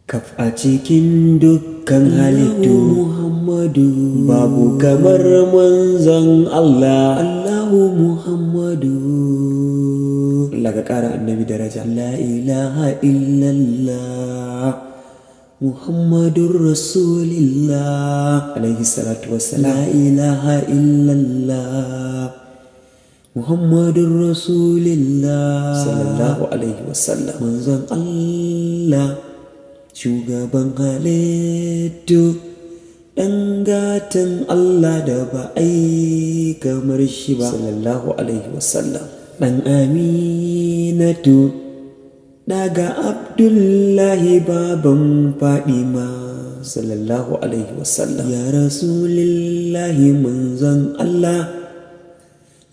Kaf a cikin dukkan halittu Muhammadu, babu kamar manzon Allah. Allahu Muhammadu, Allah ka ƙara annabi daraja. La ilaha illallah Muhammadur Rasulillah alaihi salatu wassalam. La ilaha illallah Muhammadur Rasulillah sallallahu alaihi wasallam. Manzon Allah, shugaban halittu, ɗan gatan Allah da ba ai kamar shi ba sallallahu alaihi wasallam. Ɗan Aminatu, daga Abdullahi baban Fadima sallallahu alaihi wasallam. Ya Rasulillahi manzon Allah,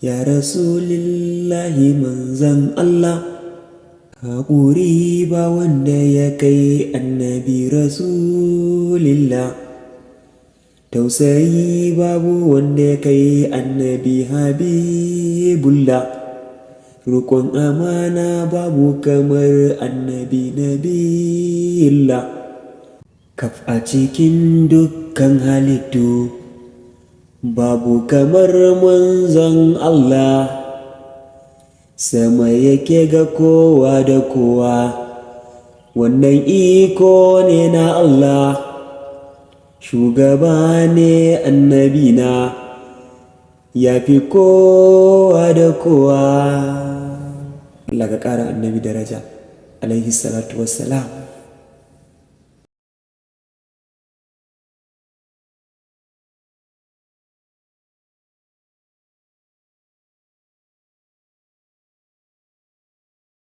ya Rasulillahi manzon Allah, haƙuri ba wanda ya kai annabi Rasulillah, tausayi babu wanda ya kai annabi Habibullah, rukun amana babu kamar annabi Nabiyullah. Kaf a cikin dukkan halittu, babu kamar manzon Allah. Sama yake ga kowa da kowa, wannan iko ne na Allah. Shugaba ne annabina, ya fi kowa da kowa. Allah ka ƙara annabi daraja alaihi salatu wassalam.